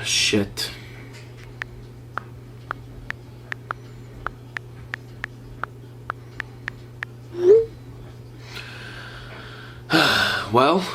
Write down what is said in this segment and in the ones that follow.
Shit. Well,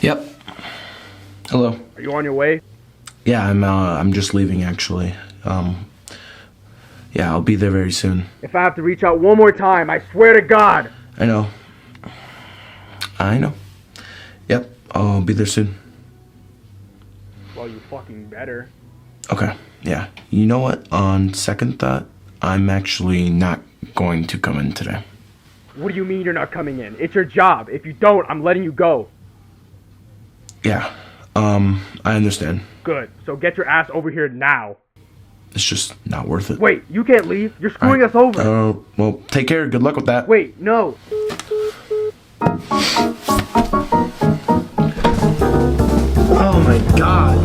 yep. Hello. Are you on your way? Yeah, I'm just leaving actually. Yeah, I'll be there very soon. If I have to reach out one more time, I swear to God. I know. Yep, I'll be there soon. Well, you fucking better. Okay, yeah. You know what? On second thought, I'm actually not going to come in today. What do you mean you're not coming in? It's your job. If you don't, I'm letting you go. Yeah, I understand. Good. So get your ass over here now. It's just not worth it. Wait, you can't leave. You're screwing us over. Well, take care. Good luck with that. Wait, no. Oh my God.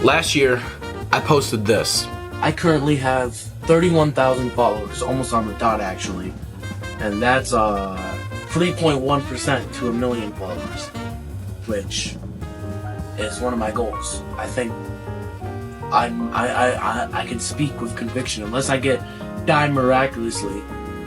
Last year, I posted this. I currently have 31,000 followers, almost on the dot actually, and that's 3.1% to 1 million followers, which is one of my goals. I think I can speak with conviction. Unless I die miraculously,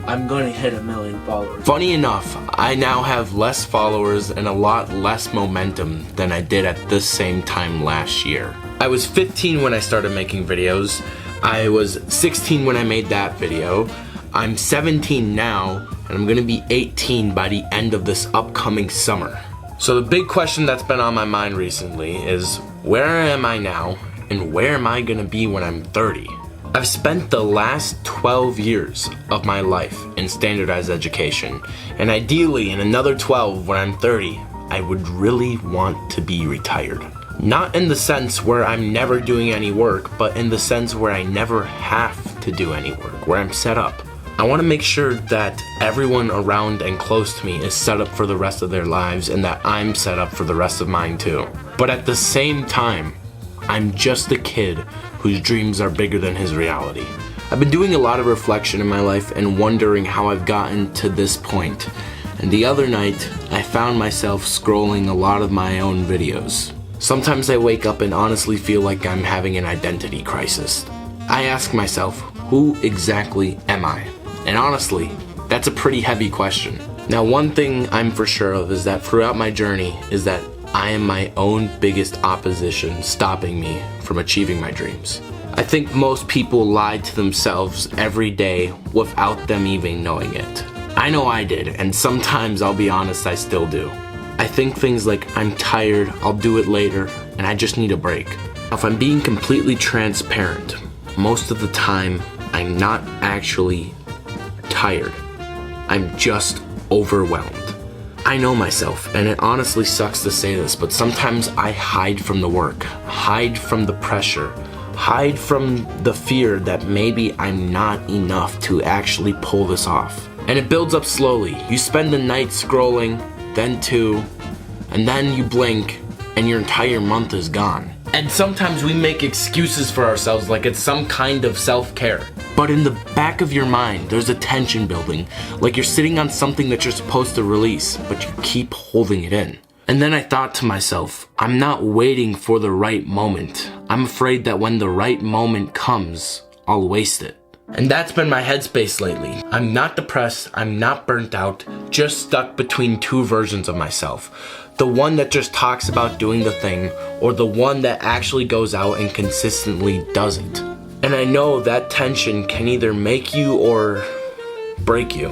I'm going to hit 1 million followers. Funny enough, I now have less followers and a lot less momentum than I did at this same time last year. I was 15 when I started making videos. I was 16 when I made that video. I'm 17 now, and I'm gonna be 18 by the end of this upcoming summer. So the big question that's been on my mind recently is, where am I now, and where am I gonna be when I'm 30? I've spent the last 12 years of my life in standardized education, and ideally in another 12 when I'm 30, I would really want to be retired. Not in the sense where I'm never doing any work, but in the sense where I never have to do any work, where I'm set up. I want to make sure that everyone around and close to me is set up for the rest of their lives and that I'm set up for the rest of mine too. But at the same time, I'm just a kid whose dreams are bigger than his reality. I've been doing a lot of reflection in my life and wondering how I've gotten to this point. And the other night, I found myself scrolling a lot of my own videos. Sometimes I wake up and honestly feel like I'm having an identity crisis. I ask myself, who exactly am I? And honestly, that's a pretty heavy question. Now, one thing I'm for sure of is that throughout my journey is that I am my own biggest opposition stopping me from achieving my dreams. I think most people lie to themselves every day without them even knowing it. I know I did, and sometimes I'll be honest, I still do. I think things like, I'm tired, I'll do it later, and I just need a break. If I'm being completely transparent, most of the time, I'm not actually tired. I'm just overwhelmed. I know myself, and it honestly sucks to say this, but sometimes I hide from the work, hide from the pressure, hide from the fear that maybe I'm not enough to actually pull this off. And it builds up slowly. You spend the night scrolling, then 2, and then you blink, and your entire month is gone. And sometimes we make excuses for ourselves like it's some kind of self-care. But in the back of your mind, there's a tension building, like you're sitting on something that you're supposed to release, but you keep holding it in. And then I thought to myself, I'm not waiting for the right moment. I'm afraid that when the right moment comes, I'll waste it. And that's been my headspace lately. I'm not depressed, I'm not burnt out, just stuck between 2 versions of myself. The one that just talks about doing the thing, or the one that actually goes out and consistently does it. And I know that tension can either make you or break you.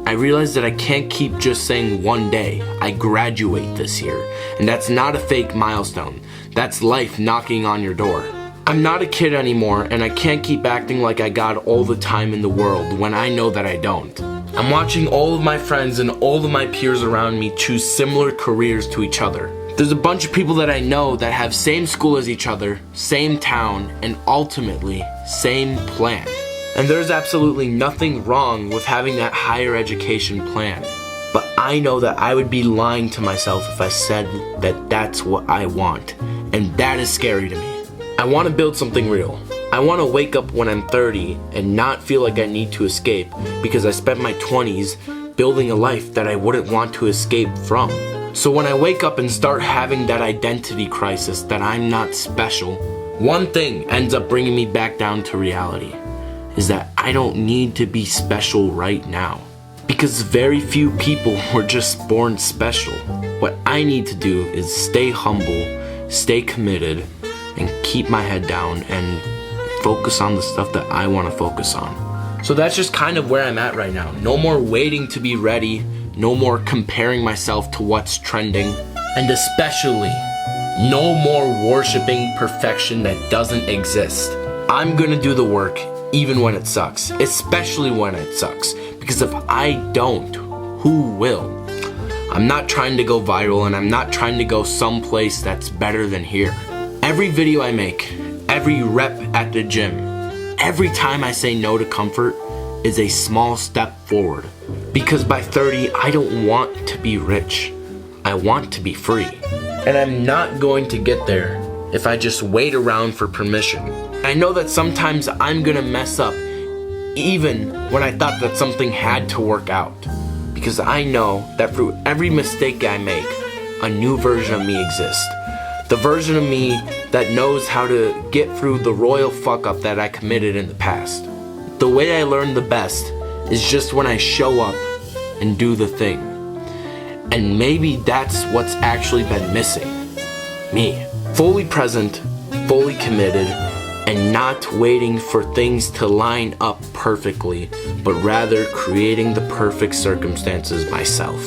I realized that I can't keep just saying one day, I graduate this year. And that's not a fake milestone. That's life knocking on your door. I'm not a kid anymore, and I can't keep acting like I got all the time in the world when I know that I don't. I'm watching all of my friends and all of my peers around me choose similar careers to each other. There's a bunch of people that I know that have same school as each other, same town, and ultimately, same plan. And there's absolutely nothing wrong with having that higher education plan. But I know that I would be lying to myself if I said that that's what I want. And that is scary to me. I want to build something real. I want to wake up when I'm 30 and not feel like I need to escape because I spent my 20s building a life that I wouldn't want to escape from. So when I wake up and start having that identity crisis that I'm not special, one thing ends up bringing me back down to reality, is that I don't need to be special right now. Because very few people were just born special. What I need to do is stay humble, stay committed, and keep my head down and focus on the stuff that I want to focus on. So that's just kind of where I'm at right now. No more waiting to be ready, no more comparing myself to what's trending, and especially no more worshiping perfection that doesn't exist. I'm gonna do the work even when it sucks, especially when it sucks, because if I don't, who will? I'm not trying to go viral, and I'm not trying to go someplace that's better than here. Every video I make, every rep at the gym, every time I say no to comfort is a small step forward. Because by 30, I don't want to be rich. I want to be free. And I'm not going to get there if I just wait around for permission. I know that sometimes I'm gonna mess up, even when I thought that something had to work out. Because I know that through every mistake I make, a new version of me exists. The version of me that knows how to get through the royal fuck up that I committed in the past. The way I learn the best is just when I show up and do the thing. And maybe that's what's actually been missing. Me. Fully present, fully committed, and not waiting for things to line up perfectly, but rather creating the perfect circumstances myself.